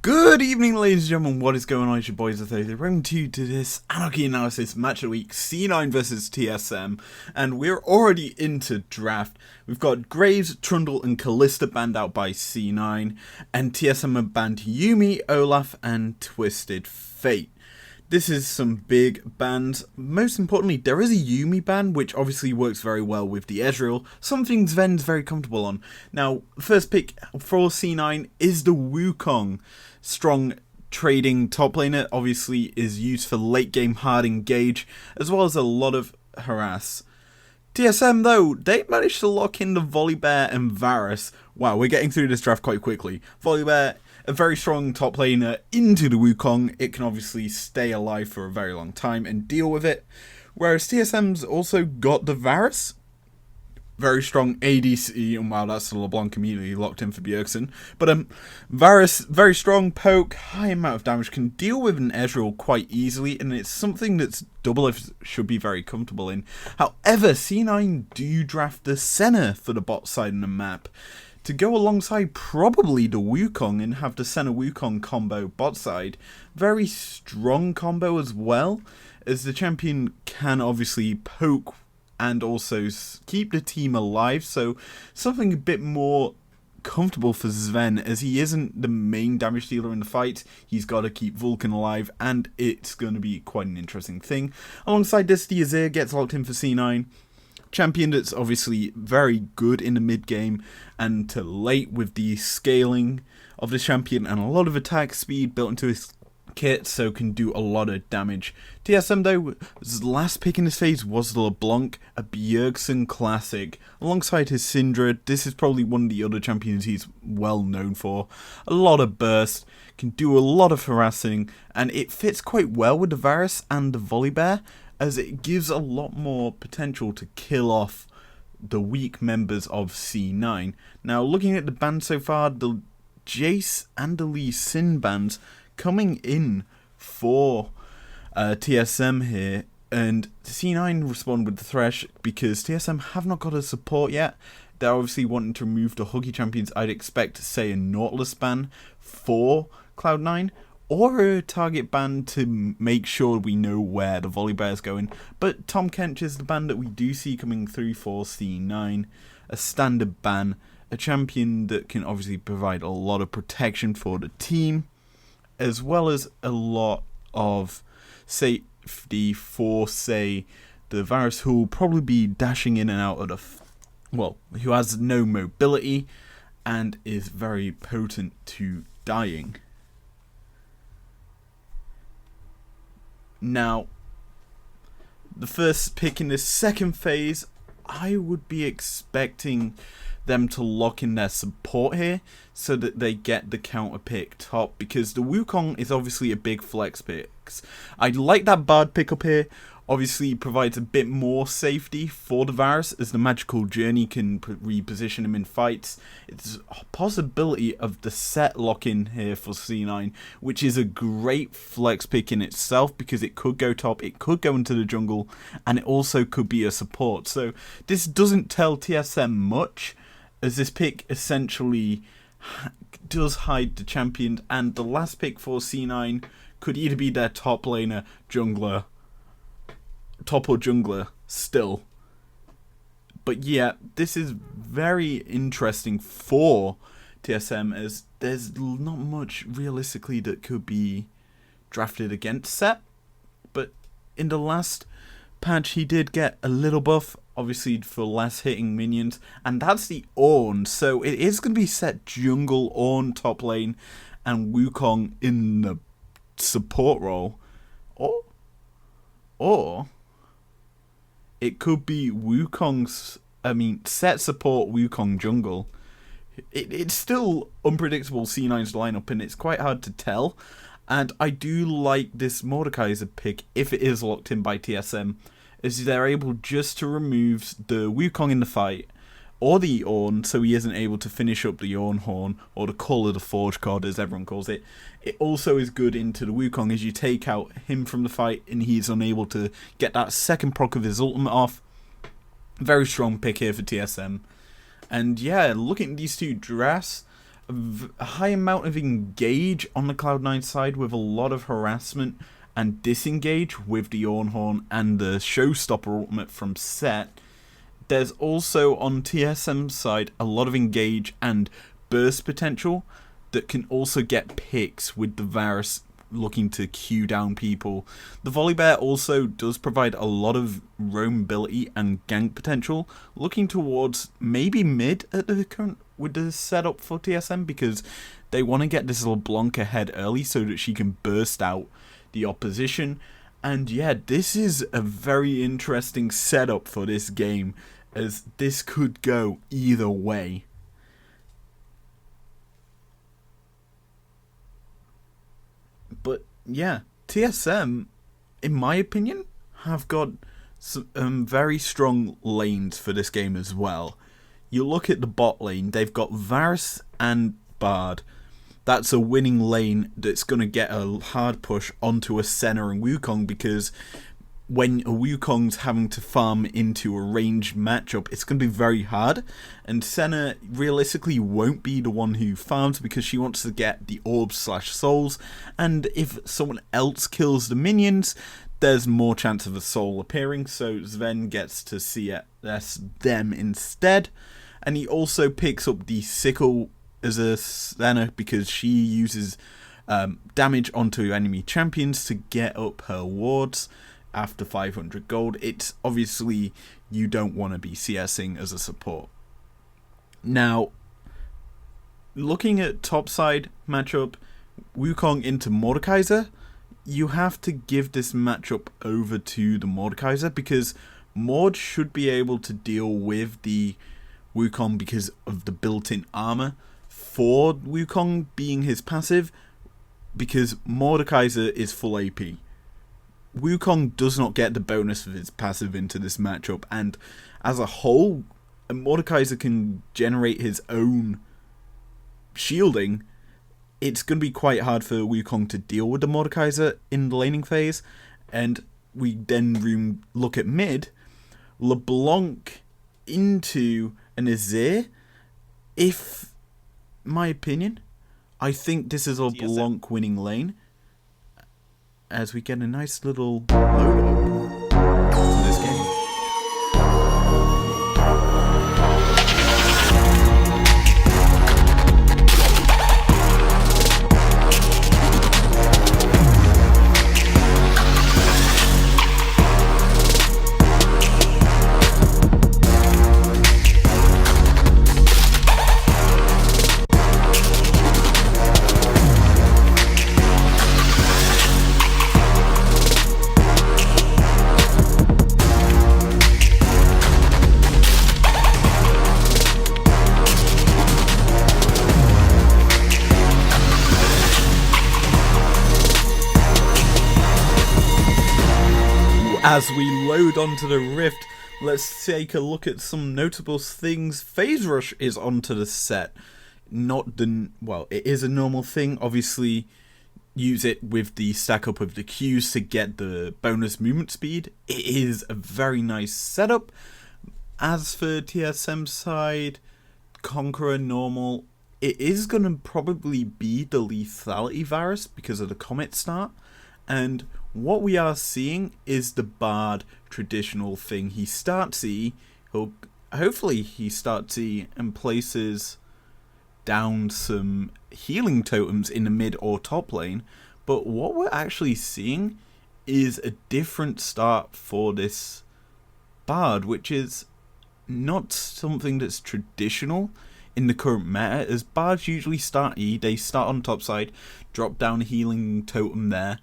Good evening, ladies and gentlemen. What is going on? It's your boys, the 30. Welcome to this Welcome to this Anarchy analysis match of the week, C9 versus TSM, and we're already into draft. We've got Graves, Trundle, and Callista banned out by C9, and TSM have banned Yumi, Olaf, and Twisted Fate. This is some big bans. Most importantly, there is a Yumi ban, which obviously works very well with the Ezreal, something Sven's very comfortable on. Now, first pick for C9 is the Wukong. Strong trading top laner, obviously is used for late game hard engage, as well as a lot of harass. TSM though, they managed to lock in the Volibear and Varus. Wow, we're getting through this draft quite quickly. Volibear, a very strong top laner into the Wukong. It can obviously stay alive for a very long time and deal with it. Whereas TSM's also got the Varus. Very strong ADC, and wow, that's the LeBlanc immediately locked in for Bjergsen. But Varus, very strong poke, high amount of damage, can deal with an Ezreal quite easily, and it's something that's Doublelift should be very comfortable in. However, C9 do draft the Senna for the bot side of the map, to go alongside probably the Wukong and have the Senna Wukong combo bot side. Very strong combo as well, as the champion can obviously poke and also keep the team alive, so something a bit more comfortable for Sven, as he isn't the main damage dealer in the fight. He's got to keep Vulcan alive, and it's going to be quite an interesting thing. Alongside this, the Azir gets locked in for C9. Champion that's obviously very good in the mid game and to late with the scaling of the champion and a lot of attack speed built into his kit, so can do a lot of damage. TSM though, his last pick in this phase was the LeBlanc, a Bjergsen classic. Alongside his Syndra, this is probably one of the other champions he's well known for. A lot of burst, can do a lot of harassing, and it fits quite well with the Varus and the Volibear, as it gives a lot more potential to kill off the weak members of C9. Now, looking at the bans so far, the Jace and the Lee Sin bans coming in for TSM here, and C9 respond with the Thresh because TSM have not got a support yet. They're obviously wanting to remove the Huggy champions. I'd expect, say, a Nautilus ban for Cloud9, or a target ban to make sure we know where the Volibear is going. But Tom Kench is the ban that we do see coming through for C9. A standard ban, a champion that can obviously provide a lot of protection for the team, as well as a lot of safety for, say, the Varus, who will probably be dashing in and out of who has no mobility and is very potent to dying. Now, the first pick in this second phase, I would be expecting them to lock in their support here so that they get the counter pick top, because the Wukong is obviously a big flex pick. I like that Bard pick up here. Obviously provides a bit more safety for the Varus, as the magical journey can reposition him in fights. It's a possibility of the set lock in here for C9, which is a great flex pick in itself, because it could go top, it could go into the jungle, and it also could be a support. So this doesn't tell TSM much, as this pick essentially does hide the champion, and the last pick for C9 could either be their top laner, jungler, top or jungler still. But yeah, this is very interesting for TSM, as there's not much realistically that could be drafted against Set. But in the last patch he did get a little buff, obviously for less hitting minions, and that's the Ornn. So it is going to be Set jungle, Ornn top lane, and Wukong in the support role. Or it could be Set support, Wukong jungle. It's still unpredictable, C9's lineup, and it's quite hard to tell. And I do like this Mordekaiser pick if it is locked in by TSM, as they're able just to remove the Wukong in the fight, or the Ornn, so he isn't able to finish up the Ornn Horn, or the Call of the Forge God, as everyone calls it. It also is good into the Wukong, as you take out him from the fight, and he's unable to get that second proc of his ultimate off. Very strong pick here for TSM. And yeah, looking at these two drafts, a high amount of engage on the Cloud9 side with a lot of harassment and disengage with the Ornhorn and the Showstopper ultimate from Set. There's also on TSM's side a lot of engage and burst potential that can also get picks with the Varus looking to queue down people. The Volibear also does provide a lot of roam ability and gank potential, looking towards maybe mid at the current with the setup for TSM, because they want to get this LeBlanc ahead early so that she can burst out the opposition. And yeah, this is a very interesting setup for this game, as this could go either way. But yeah, TSM, in my opinion, have got some very strong lanes for this game as well. You look at the bot lane, they've got Varus and Bard. That's a winning lane that's going to get a hard push onto a Senna and Wukong, because when a Wukong's having to farm into a ranged matchup, it's going to be very hard, and Senna realistically won't be the one who farms because she wants to get the orbs/souls, and if someone else kills the minions, there's more chance of a soul appearing, so Sven gets to CS them instead. And he also picks up the sickle as a Senna because she uses damage onto enemy champions to get up her wards after 500 gold. It's obviously, you don't want to be CSing as a support. Now, looking at topside matchup, Wukong into Mordekaiser, you have to give this matchup over to the Mordekaiser, because Mord should be able to deal with the Wukong because of the built-in armor for Wukong being his passive, because Mordekaiser is full AP. Wukong does not get the bonus of his passive into this matchup, and as a whole, Mordekaiser can generate his own shielding. It's going to be quite hard for Wukong to deal with the Mordekaiser in the laning phase. And we then look at mid, LeBlanc into an Azir. If my opinion, I think this is a LeBlanc winning lane, as we get a nice little load up to this game. As we load onto the Rift, let's take a look at some notable things. Phase Rush is onto the set. It is a normal thing. Obviously, use it with the stack up of the Qs to get the bonus movement speed. It is a very nice setup. As for TSM side, Conqueror normal, it is going to probably be the lethality Varus because of the Comet start. And what we are seeing is the Bard traditional thing. He starts E, hopefully he starts E and places down some healing totems in the mid or top lane. But what we're actually seeing is a different start for this Bard, which is not something that's traditional in the current meta, as Bards usually start E, they start on top side, drop down a healing totem there,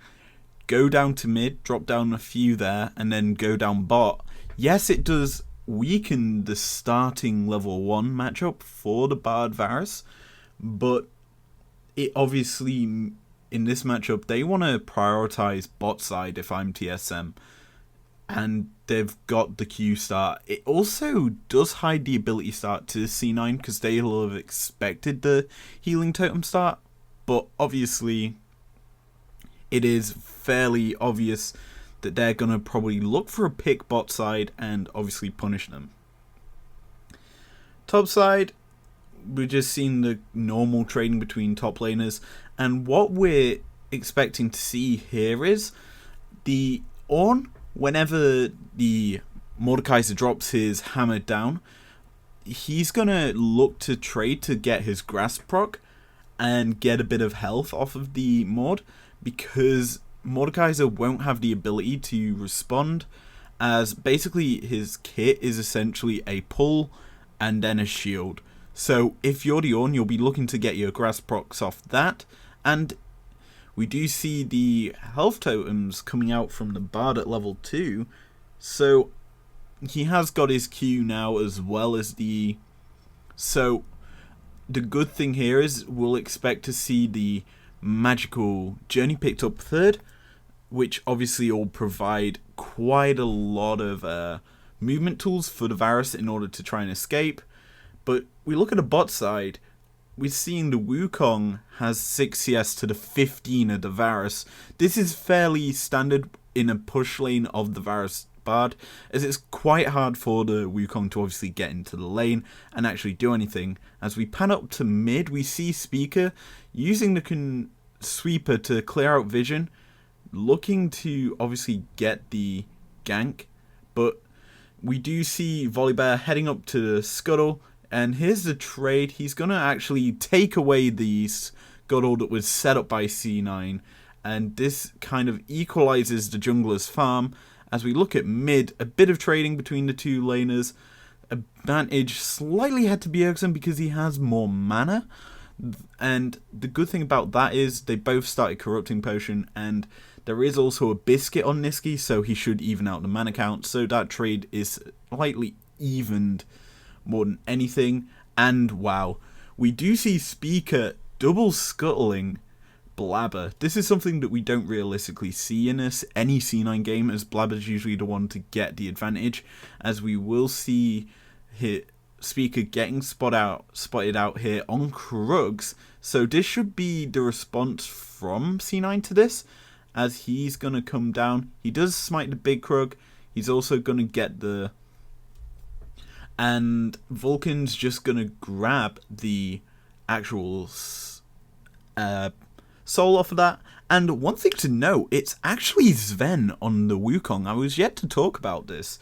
go down to mid, drop down a few there, and then go down bot. Yes, it does weaken the starting level 1 matchup for the Bard Varus, but it obviously, in this matchup, they want to prioritize bot side if I'm TSM, and they've got the Q start. It also does hide the ability start to C9 because they'll have expected the healing totem start, but obviously it is fairly obvious that they're going to probably look for a pick bot side and obviously punish them. Top side, we're just seeing the normal trading between top laners, and what we're expecting to see here is the Ornn, whenever the Mordekaiser drops his hammer down, he's gonna look to trade to get his grasp proc and get a bit of health off of the Mord, because Mordekaiser won't have the ability to respond, as basically his kit is essentially a pull and then a shield. So if you're the Ornn, you'll be looking to get your grasp procs off that, and we do see the health totems coming out from the Bard at level 2, so he has got his Q now as well as the... So the good thing here is we'll expect to see the magical journey picked up third, which obviously will provide quite a lot of movement tools for the Varus in order to try and escape. But we look at the bot side, we're seeing the Wukong has 6 CS to the 15 of the Varus. This is fairly standard in a push lane of the Varus Bard, as it's quite hard for the Wukong to obviously get into the lane and actually do anything. As we pan up to mid, we see Speaker using the sweeper to clear out vision, looking to obviously get the gank, but we do see Volibear heading up to the Scuttle, and here's the trade. He's going to actually take away the Scuttle that was set up by C9, and this kind of equalizes the jungler's farm. As we look at mid, a bit of trading between the two laners. Advantage slightly had to be Eriksen because he has more mana, and the good thing about that is they both started Corrupting Potion, and there is also a Biscuit on Niski, so he should even out the mana count, so that trade is slightly evened more than anything. And wow, we do see Speaker double scuttling Blabber. This is something that we don't realistically see in any C9 game, as Blabber's usually the one to get the advantage, as we will see Speaker getting spotted out here on Krugs. So this should be the response from C9 to this, as he's going to come down. He does smite the big Krug. He's also going to get the... And Vulcan's just going to grab the actual soul off of that. And one thing to note, it's actually Sven on the Wukong. I was yet to talk about this.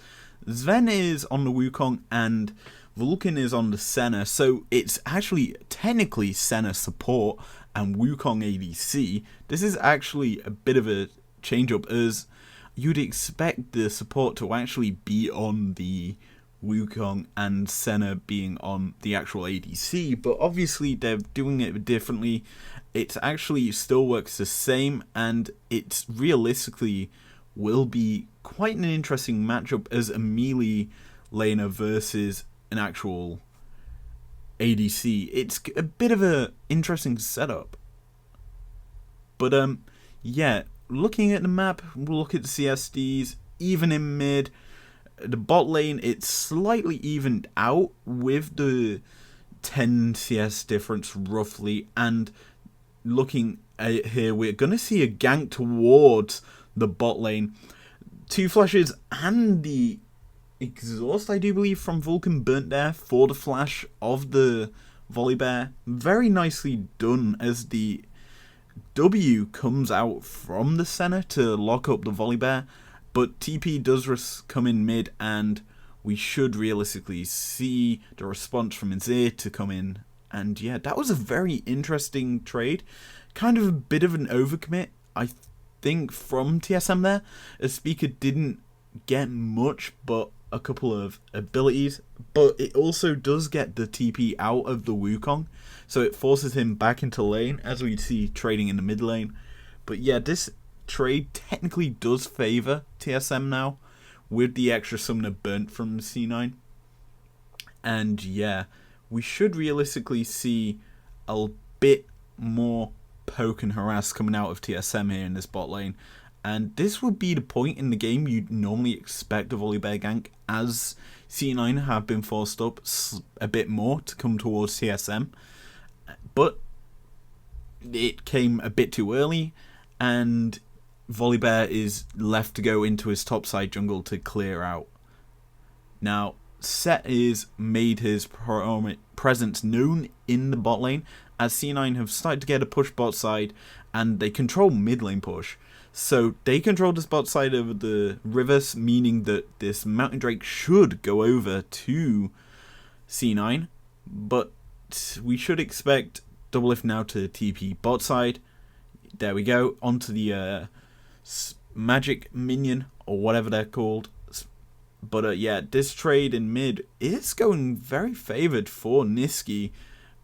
Sven is on the Wukong and Vulcan is on the Senna, so it's actually technically Senna support and Wukong ADC. This is actually a bit of a change up, as you'd expect the support to actually be on the Wukong and Senna being on the actual ADC, but obviously they're doing it differently. It actually still works the same, and it realistically will be quite an interesting matchup as a melee laner versus an actual ADC. It's a bit of a interesting setup. But yeah, looking at the map, we'll look at the CSDs, even in mid. The bot lane, it's slightly evened out with the 10 CS difference roughly, and looking at here, we're going to see a gank towards the bot lane. 2 flashes and the exhaust, I do believe, from Vulcan burnt there for the flash of the Volibear. Very nicely done, as the W comes out from the center to lock up the Volibear. But TP does come in mid, and we should realistically see the response from Azir to come in. And yeah, that was a very interesting trade. Kind of a bit of an overcommit, I think, from TSM there. As Speaker didn't get much but a couple of abilities, but it also does get the TP out of the Wukong, so it forces him back into lane, as we see trading in the mid lane. But yeah, this trade technically does favour TSM now, with the extra summoner burnt from C9. And yeah, we should realistically see a bit more poke and harass coming out of TSM here in this bot lane. And this would be the point in the game you'd normally expect a Volibear gank, as C9 have been forced up a bit more to come towards TSM. But it came a bit too early, and Volibear is left to go into his topside jungle to clear out. Now, Set is made his presence known in the bot lane, as C9 have started to get a push bot side, and they control mid lane push. So they control this bot side over the rivers, meaning that this Mountain Drake should go over to C9, but we should expect Doublelift now to TP bot side. There we go, onto the magic minion, or whatever they're called. But yeah, this trade in mid is going very favoured for Nisqy,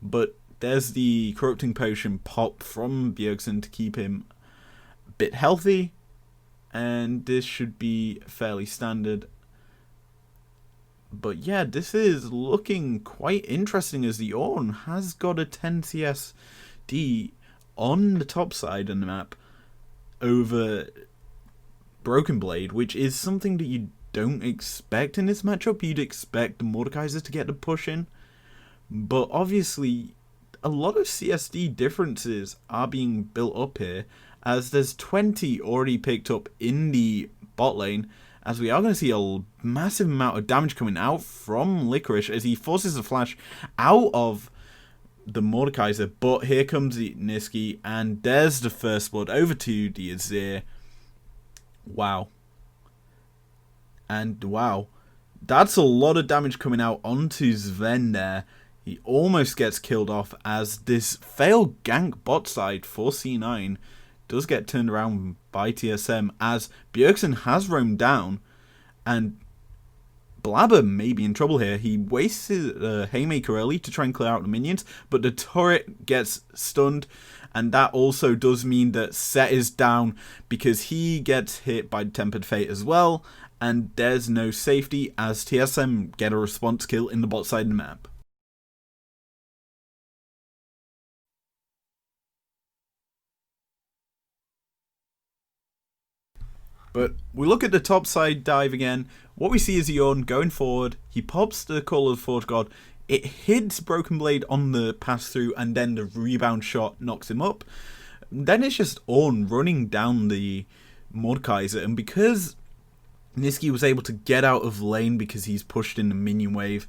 but there's the corrupting potion pop from Bjergsen to keep him a bit healthy, and this should be fairly standard. But yeah, this is looking quite interesting, as the Ornn has got a 10 CSD on the top side of the map over Broken Blade, which is something that you don't expect in this matchup. You'd expect the Mordekaisers to get the push in, but obviously a lot of CSD differences are being built up here, as there's 20 already picked up in the bot lane, as we are going to see a massive amount of damage coming out from Licorice as he forces a flash out of the Mordekaiser. But here comes the Nisqy, and there's the first blood over to the Azir. Wow. And wow, that's a lot of damage coming out onto Sven there. He almost gets killed off, as this failed gank bot side for C9 does get turned around by TSM, as Bjergsen has roamed down, and Blabber may be in trouble here. He wasted a Haymaker early to try and clear out the minions, but the turret gets stunned, and that also does mean that Set is down, because he gets hit by Tempered Fate as well, and there's no safety, as TSM get a response kill in the bot side of the map. But we look at the top side dive again. What we see is the Ornn going forward. He pops the Call of the Forge God. It hits Broken Blade on the pass through, and then the rebound shot knocks him up. Then it's just Ornn running down the Mordekaiser, and because Nisqy was able to get out of lane because he's pushed in the minion wave,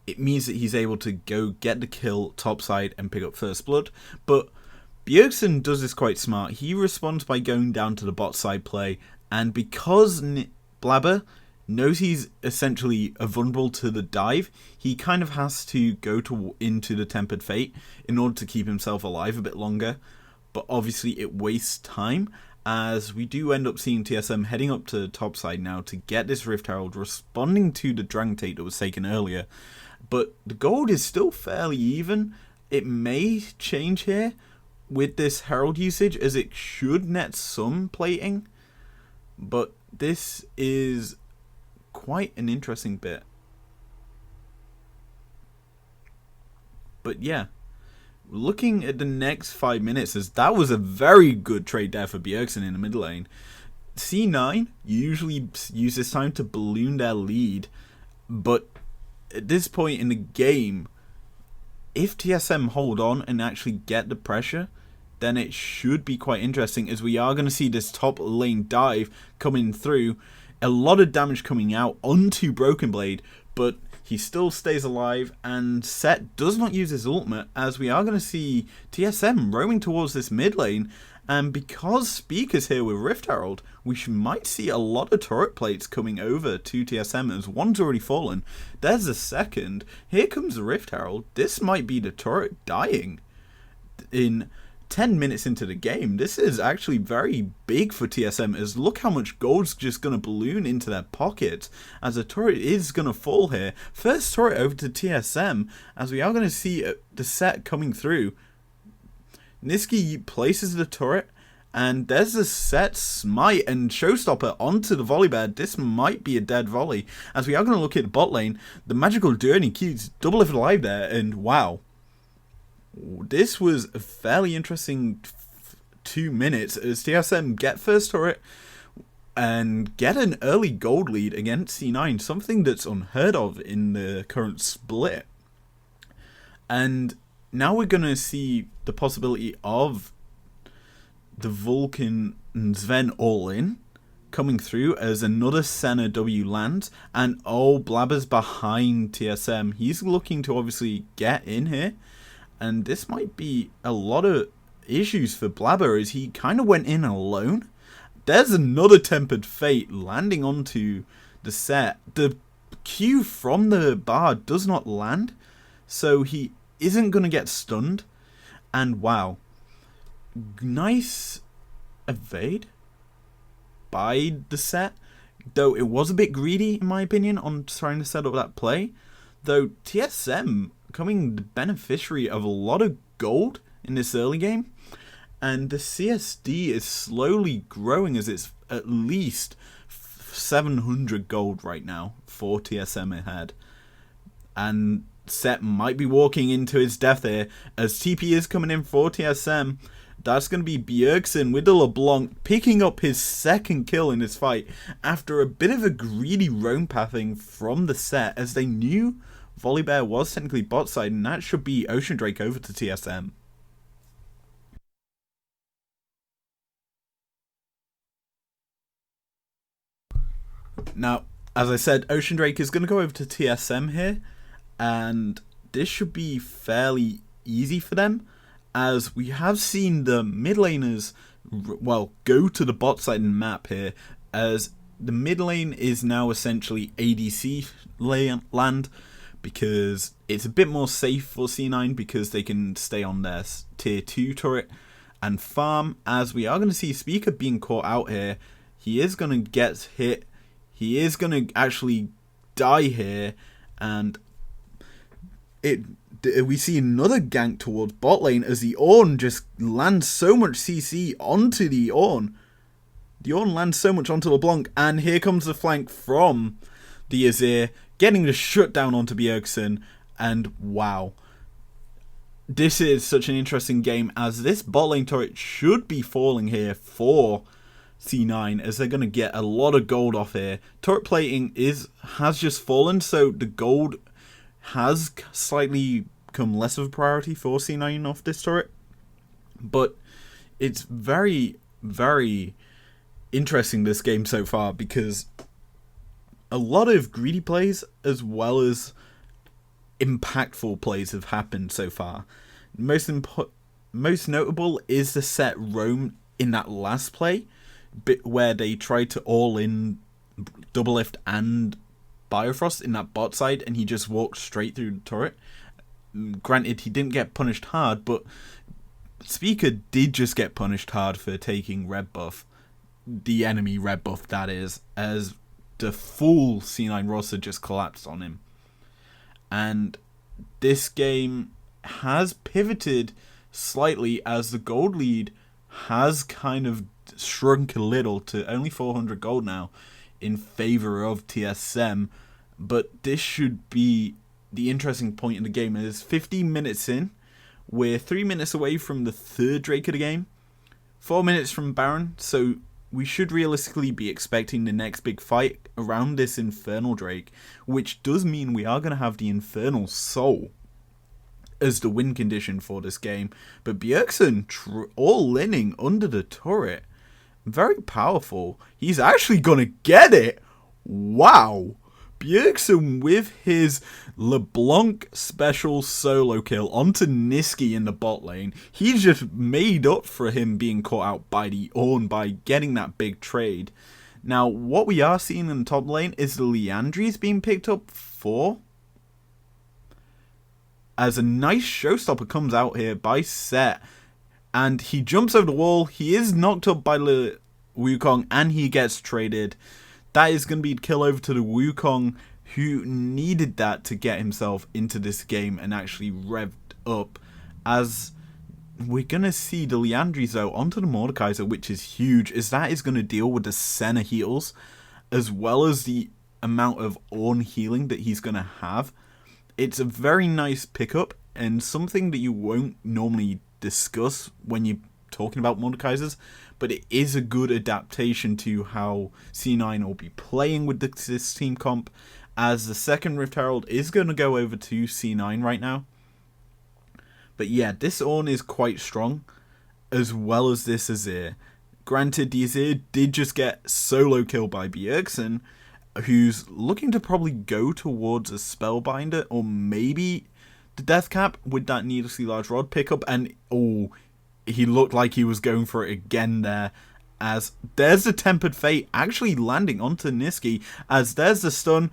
it means that he's able to go get the kill topside and pick up first blood. But Bjergsen does this quite smart. He responds by going down to the bot side play, and because Blabber knows he's essentially vulnerable to the dive, he kind of has to go into the Tempered Fate in order to keep himself alive a bit longer. But obviously it wastes time, as we do end up seeing TSM heading up to topside now to get this Rift Herald, responding to the Dragon Tape that was taken earlier. But the gold is still fairly even. It may change here with this Herald usage, as it should net some plating. But this is quite an interesting bit. But yeah, looking at the next 5 minutes, as that was a very good trade there for Bjergsen in the mid lane. C9 usually use this time to balloon their lead, but at this point in the game, if TSM hold on and actually get the pressure, then it should be quite interesting, as we are going to see this top lane dive coming through. A lot of damage coming out onto Broken Blade, but he still stays alive, and Set does not use his ultimate, as we are going to see TSM roaming towards this mid lane. And because Speaker's here with Rift Herald, we might see a lot of turret plates coming over to TSM, as one's already fallen. There's a second. Here comes the Rift Herald. This might be the turret dying in 10 minutes into the game. This is actually very big for TSM, as look how much gold's just going to balloon into their pockets, as a turret is going to fall here. First turret over to TSM, as we are going to see the Set coming through. Nisqy places the turret, and there's a Set smite and showstopper onto the volley bed. This might be a dead volley, as we are going to look at the bot lane. The magical journey keeps Doublelift alive there, and wow. This was a fairly interesting 2 minutes, as TSM get first turret and get an early gold lead against C9, something that's unheard of in the current split. And now we're going to see the possibility of the Vulcan and Sven all in, coming through as another Senna W lands, and oh, Blabber's behind TSM. He's looking to obviously get in here, and this might be a lot of issues for Blabber as he kind of went in alone. There's another Tempered Fate landing onto the set. The Q from the bar does not land, so he isn't going to get stunned. And wow, nice evade by the set, though it was a bit greedy in my opinion on trying to set up that play. Though TSM becoming the beneficiary of a lot of gold in this early game, and the CSD is slowly growing as it's at least 700 gold right now for TSM ahead. And Set might be walking into his death here as TP is coming in for TSM. That's going to be Bjergsen with the LeBlanc picking up his second kill in this fight after a bit of a greedy roam pathing from the set, as they knew Volibear was technically bot side, and that should be Ocean Drake over to TSM. Now, as I said, Ocean Drake is going to go over to TSM here, and this should be fairly easy for them, as we have seen the mid laners, well, go to the bot side map here, as the mid lane is now essentially ADC land, because it's a bit more safe for C9 because they can stay on their tier 2 turret and farm, as we are going to see Speaker being caught out here. He is going to get hit. He is going to actually die here, and we see another gank towards bot lane as the Ornn just lands so much CC onto the Ornn. The Ornn lands so much onto LeBlanc, and here comes the flank from the Azir, getting the shutdown onto Bjergsen, and wow. This is such an interesting game, as this bot lane turret should be falling here for C9, as they're going to get a lot of gold off here. Turret plating has just fallen, so the gold has slightly become less of a priority for C9 off this turret. But it's very, very interesting, this game so far, because a lot of greedy plays as well as impactful plays have happened so far. Most notable is the set roam in that last play, bit where they tried to all in double lift and Biofrost in that bot side, and he just walked straight through the turret. Granted, he didn't get punished hard, but Speaker did just get punished hard for taking red buff, the enemy red buff that is, as the full C9 roster just collapsed on him. And this game has pivoted slightly, as the gold lead has kind of shrunk a little to only 400 gold now in favor of TSM. But this should be the interesting point in the game. It is 15 minutes in. We're 3 minutes away from the third Drake of the game, 4 minutes from Baron, so we should realistically be expecting the next big fight around this Infernal Drake, which does mean we are going to have the Infernal Soul as the win condition for this game. But Bjergsen all-inning under the turret. Very powerful. He's actually going to get it. Wow. Bjergsen with his LeBlanc special solo kill onto Niski in the bot lane. He's just made up for him being caught out by the Ornn by getting that big trade. Now, what we are seeing in the top lane is the Liandry's being picked up for, as a nice showstopper comes out here by Set, and he jumps over the wall. He is knocked up by the Wukong, and he gets traded. That is going to be a kill over to the Wukong, who needed that to get himself into this game and actually revved up, as we're going to see the Liandry's though onto the Mordekaiser, which is huge, as that is going to deal with the Senna heals, as well as the amount of Ornn healing that he's going to have. It's a very nice pickup, and something that you won't normally discuss when you're talking about Mordekaisers, but it is a good adaptation to how C9 will be playing with this team comp, as the second Rift Herald is going to go over to C9 right now. But yeah, this Ornn is quite strong, as well as this Azir. Granted, Dizir did just get solo killed by Bjergsen, who's looking to probably go towards a Spellbinder or maybe the Death Cap with that needlessly large rod pickup. And he looked like he was going for it again there, as there's the Tempered Fate actually landing onto Niski, as there's the stun,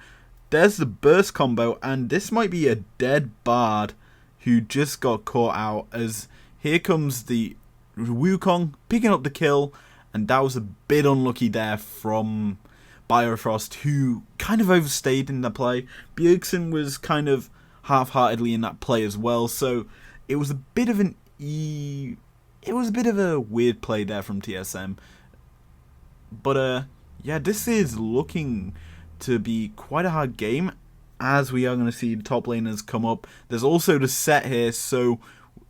there's the burst combo, and this might be a dead Bard who just got caught out, as here comes the Wukong picking up the kill, and that was a bit unlucky there from Biofrost, who kind of overstayed in the play. Bjergsen was kind of half-heartedly in that play as well, so it was a bit of a weird play there from TSM. But yeah, this is looking to be quite a hard game, as we are going to see the top laners come up. There's also the set here, so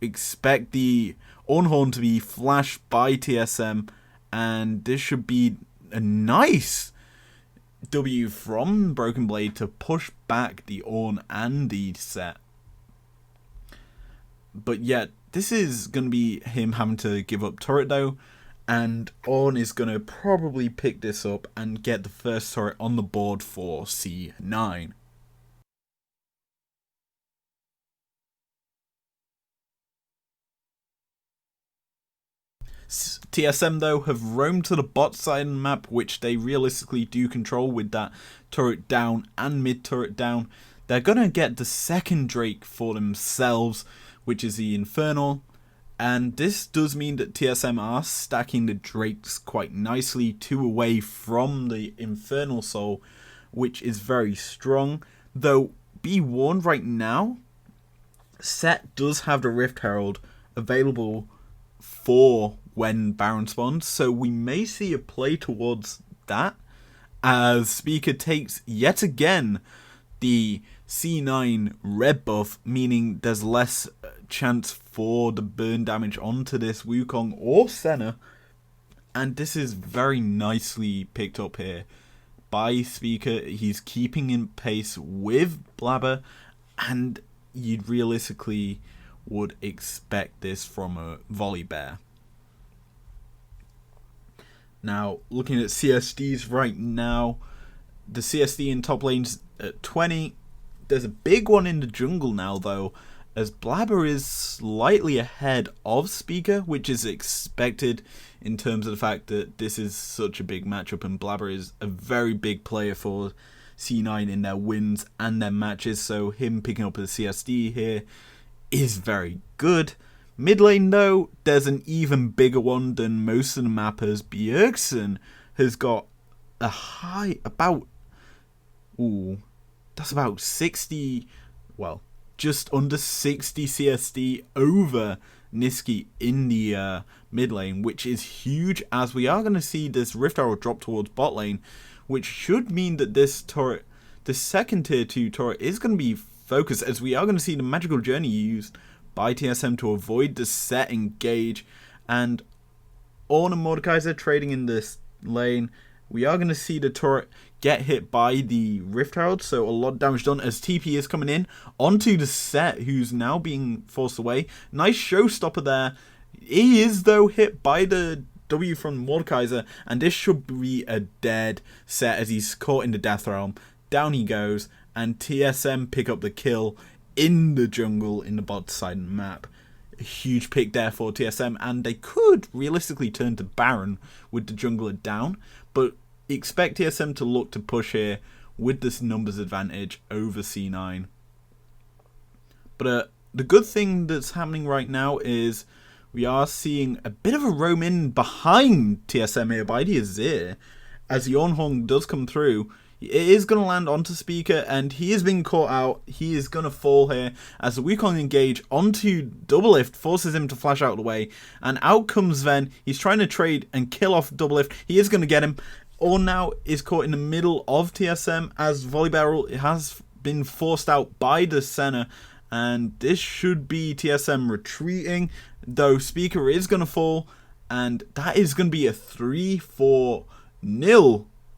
expect the Ornhorn to be flashed by TSM, and this should be a nice W from Broken Blade to push back the Ornn and the set. But yet, this is going to be him having to give up turret though, and Ornn is going to probably pick this up and get the first turret on the board for C9. TSM though have roamed to the bot side of the map, which they realistically do control with that turret down and mid turret down. They're going to get the second Drake for themselves, which is the Infernal. And this does mean that TSM are stacking the Drakes quite nicely, 2 away from the Infernal Soul, which is very strong. Though, be warned right now, Set does have the Rift Herald available for when Baron spawns, so we may see a play towards that, as Speaker takes yet again the C9 red buff, meaning there's less chance for the burn damage onto this Wukong or Senna, and this is very nicely picked up here by Speaker. He's keeping in pace with Blabber, and you realistically would expect this from a Volibear. Now, looking at CSDs right now, the CSD in top lane's at 20. There's a big one in the jungle now, though, as Blabber is slightly ahead of Speaker, which is expected in terms of the fact that this is such a big matchup, and Blabber is a very big player for C9 in their wins and their matches, so him picking up a CSD here is very good. Mid lane though, there's an even bigger one than most of the mappers. Bjergsen has got a high, that's about 60, well, just under 60 CSD over Niski in the mid lane, which is huge, as we are going to see this Rift Arrow drop towards bot lane, which should mean that this turret, the second tier 2 turret, is going to be focused, as we are going to see the magical journey used by TSM to avoid the set engage, and Ornn and Mordekaiser trading in this lane. We are going to see the turret get hit by the Rift Herald, so a lot of damage done as TP is coming in onto the set, who's now being forced away. Nice showstopper there. He is though hit by the W from Mordekaiser, and this should be a dead set as he's caught in the Death Realm. Down he goes, and TSM pick up the kill in the jungle in the bot side map. A huge pick there for TSM, and they could realistically turn to Baron with the jungler down, but expect TSM to look to push here with this numbers advantage over C9. But the good thing that's happening right now is we are seeing a bit of a roam in behind TSM here by the Azir, as the Ornhorn does come through. It is going to land onto Speaker, and he is being caught out. He is going to fall here as the Wukong engage onto Doublelift, forces him to flash out of the way, and out comes Ven. He's trying to trade and kill off Doublelift. He is going to get him. Ornn now is caught in the middle of TSM as Volibear has been forced out by the Senna, and this should be TSM retreating, though Speaker is going to fall, and that is going to be a 3-4-0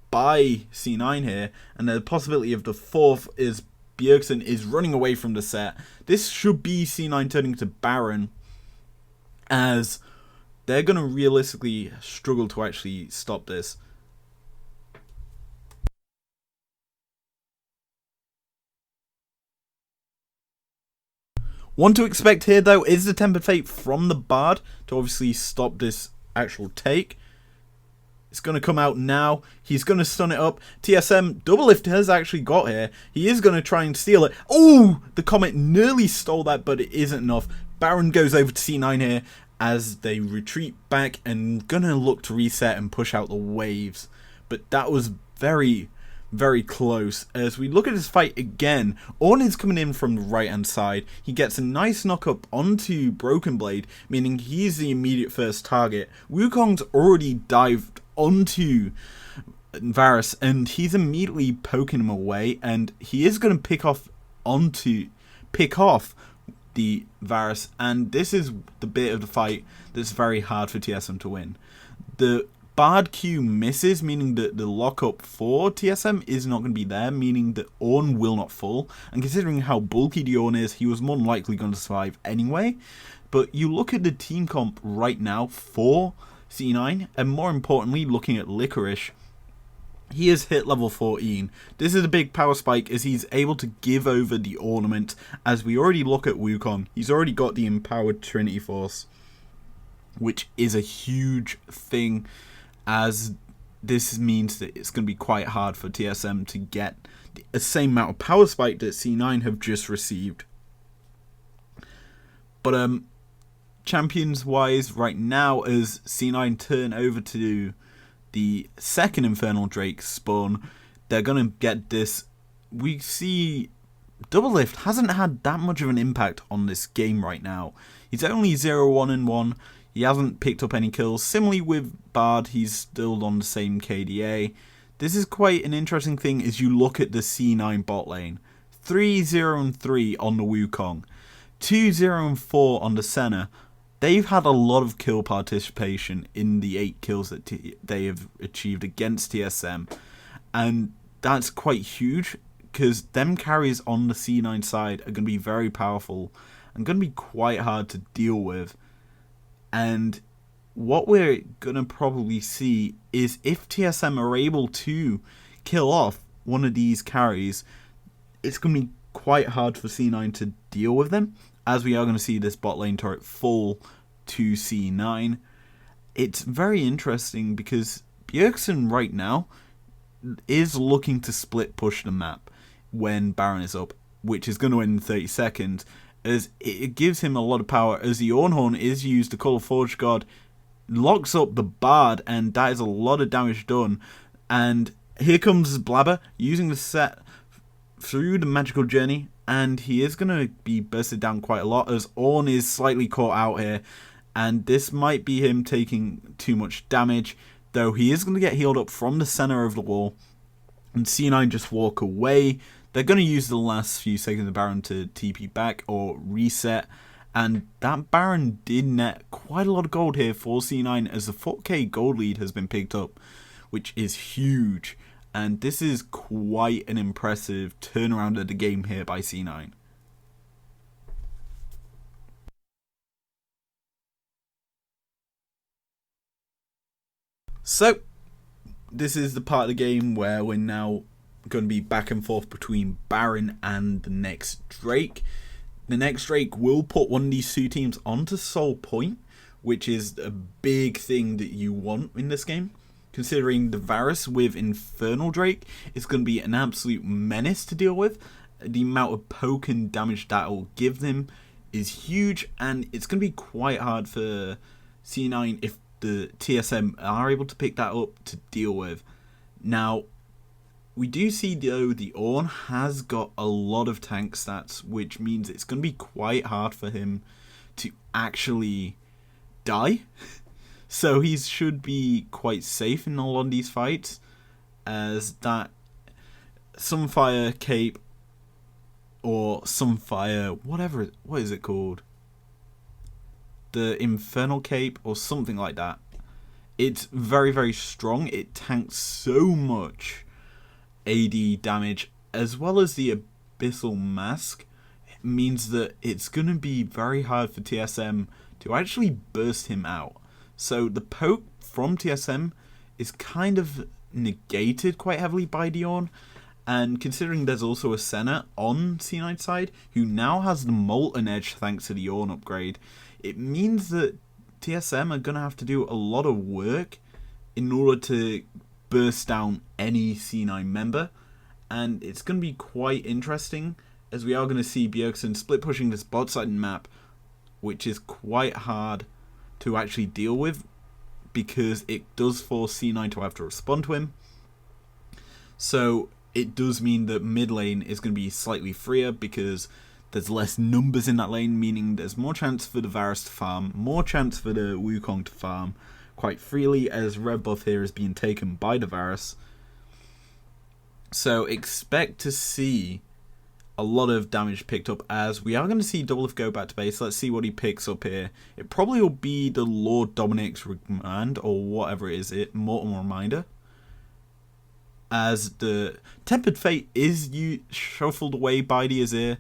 by C9 here, and the possibility of the fourth is Bjergsen is running away from the set. This should be C9 turning to Baron, as they're going to realistically struggle to actually stop this. One to expect here, though, is the Tempered Fate from the Bard to obviously stop this actual take. It's going to come out now. He's going to stun it up. TSM, Doublelift has actually got here. He is going to try and steal it. Oh, the Comet nearly stole that, but it isn't enough. Baron goes over to C9 here as they retreat back and going to look to reset and push out the waves. But that was very, very close. As we look at this fight again, Ornn is coming in from the right hand side. He gets a nice knock up onto Broken Blade, meaning he's the immediate first target. Wukong's already dived onto Varus and he's immediately poking him away, and he is going to pick off the Varus, and this is the bit of the fight that's very hard for TSM to win. The Bard Q misses, meaning that the lockup for TSM is not going to be there, meaning that Ornn will not fall, and considering how bulky the Ornn is, he was more than likely going to survive anyway. But you look at the team comp right now for C9, and more importantly, looking at Licorice, he has hit level 14. This is a big power spike as he's able to give over the ornament. As we already look at Wukong, he's already got the empowered Trinity Force, which is a huge thing, as this means that it's going to be quite hard for TSM to get the same amount of power spike that C9 have just received. But champions wise right now, as C9 turn over to the second Infernal Drake spawn, they're going to get this. We see Doublelift hasn't had that much of an impact on this game right now. He's only 0-1-1. He hasn't picked up any kills. Similarly with Bard, he's still on the same KDA. This is quite an interesting thing as you look at the C9 bot lane. 3-0-3 on the Wukong. 2-0-4 on the Senna. They've had a lot of kill participation in the 8 kills that they have achieved against TSM. And that's quite huge, because them carries on the C9 side are going to be very powerful and going to be quite hard to deal with. And what we're going to probably see is if TSM are able to kill off one of these carries, it's going to be quite hard for C9 to deal with them, as we are going to see this bot lane turret fall to C9. It's very interesting because Bjergsen right now is looking to split push the map when Baron is up, which is going to end in 30 seconds, as it gives him a lot of power, as the Ornhorn is used to call a Forge God, locks up the Bard, and that is a lot of damage done. And here comes Blabber using the set through the magical journey, and he is going to be bursted down quite a lot as Ornn is slightly caught out here, and this might be him taking too much damage, though he is going to get healed up from the center of the wall, and C9 just walk away. They're going to use the last few seconds of Baron to TP back or reset, and that Baron did net quite a lot of gold here for C9 as the 4k gold lead has been picked up, which is huge. And this is quite an impressive turnaround of the game here by C9. So, this is the part of the game where we're now going to be back and forth between Baron and the next Drake. The next Drake will put one of these two teams onto Soul Point, which is a big thing that you want in this game, considering the Varus with Infernal Drake is going to be an absolute menace to deal with. The amount of poke and damage that will give them is huge, and it's going to be quite hard for C9 if the TSM are able to pick that up to deal with. Now, we do see though the Ornn has got a lot of tank stats, which means it's going to be quite hard for him to actually die. So he should be quite safe in a lot of these fights, as that Sunfire Cape or Sunfire, whatever, what is it called? The Infernal Cape or something like that. It's very, very strong. It tanks so much AD damage, as well as the Abyssal Mask. It means that it's going to be very hard for TSM to actually burst him out. So the poke from TSM is kind of negated quite heavily by Diorn. And considering there's also a Senna on C9's side, who now has the Molten Edge thanks to the Ornn upgrade, it means that TSM are going to have to do a lot of work in order to burst down any C9 member. And it's going to be quite interesting, as we are going to see Bjergsen split pushing this bot side map, which is quite hard to actually deal with, because it does force C9 to have to respond to him. So it does mean that mid lane is going to be slightly freer because there's less numbers in that lane, meaning there's more chance for the Varus to farm, more chance for the Wukong to farm quite freely, as red buff here is being taken by the Varus. So expect to see a lot of damage picked up, as we are going to see Doublelift go back to base. Let's see what he picks up here. It probably will be the Lord Dominic's Remand, or whatever it is, Mortal Reminder, as the Tempered Fate is shuffled away by the Azir.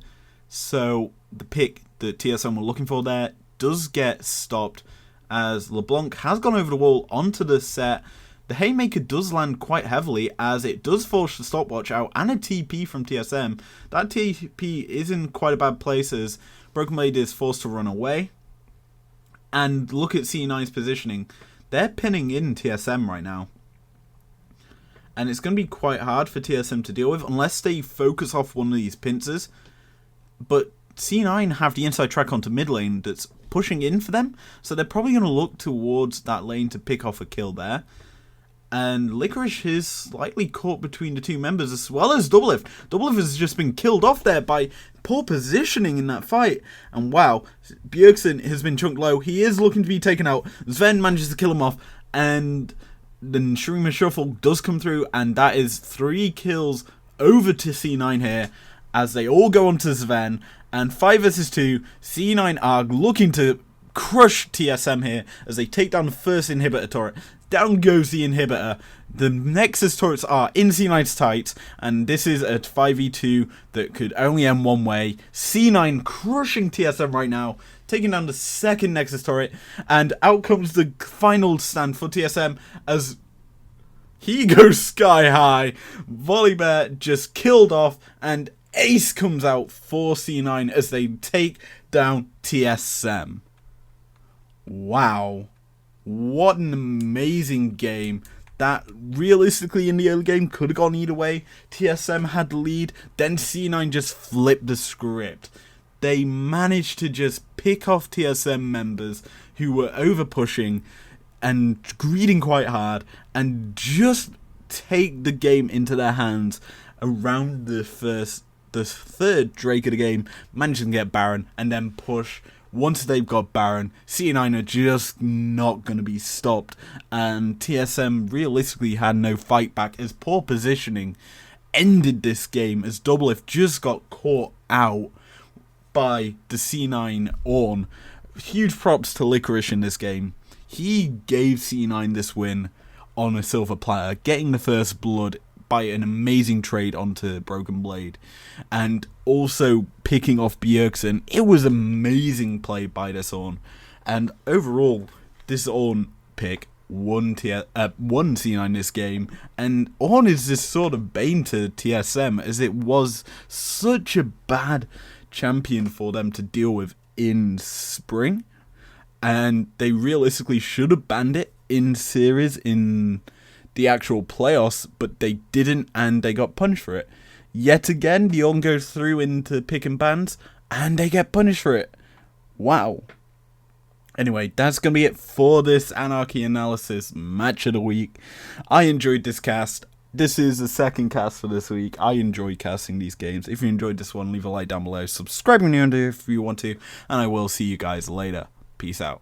So the pick that TSM were looking for there does get stopped, as LeBlanc has gone over the wall onto the set. The Haymaker does land quite heavily, as it does force the stopwatch out and a TP from TSM. That TP is in quite a bad place, as Broken Blade is forced to run away. And look at C9's positioning. They're pinning in TSM right now. And it's going to be quite hard for TSM to deal with unless they focus off one of these pincers. But C9 have the inside track onto mid lane that's pushing in for them, so they're probably going to look towards that lane to pick off a kill there. And Licorice is slightly caught between the two members, as well as Doublelift. Doublelift has just been killed off there by poor positioning in that fight. And wow, Bjergsen has been chunked low. He is looking to be taken out. Sven manages to kill him off, and then Shurima Shuffle does come through, and that is 3 kills over to C9 here, as they all go on to Sven, and 5 versus 2, C9 are looking to crush TSM here, as they take down the first inhibitor turret. Down goes the inhibitor. The Nexus turrets are in C9's tights, and this is a 5v2 that could only end one way. C9 crushing TSM right now, taking down the second Nexus turret, and out comes the final stand for TSM as he goes sky high. Volibear just killed off, and Ace comes out for C9 as they take down TSM. Wow. What an amazing game. That realistically in the early game could have gone either way. TSM had the lead, then C9 just flipped the script. They managed to just pick off TSM members who were over pushing and greeting quite hard, and just take the game into their hands around the third Drake of the game, managing to get Baron, and then push. Once they've got Baron, C9 are just not going to be stopped, and TSM realistically had no fight back, as poor positioning ended this game, as Doublelift just got caught out by the C9 Ornn. Huge props to Licorice in this game. He gave C9 this win on a silver platter, getting the first blood by an amazing trade onto Broken Blade, and also picking off Bjergsen. It was amazing play by this Ornn, and overall this Ornn pick won C9 this game, and Ornn is this sort of bane to TSM, as it was such a bad champion for them to deal with in spring, and they realistically should have banned it in series in the actual playoffs, but they didn't, and they got punished for it. Yet again, the Ornn goes through into pick and bans, and they get punished for it. Wow. Anyway, that's going to be it for this Anarchy analysis match of the week. I enjoyed this cast. This is the second cast for this week. I enjoy casting these games. If you enjoyed this one, leave a like down below. Subscribe if you want to, and I will see you guys later. Peace out.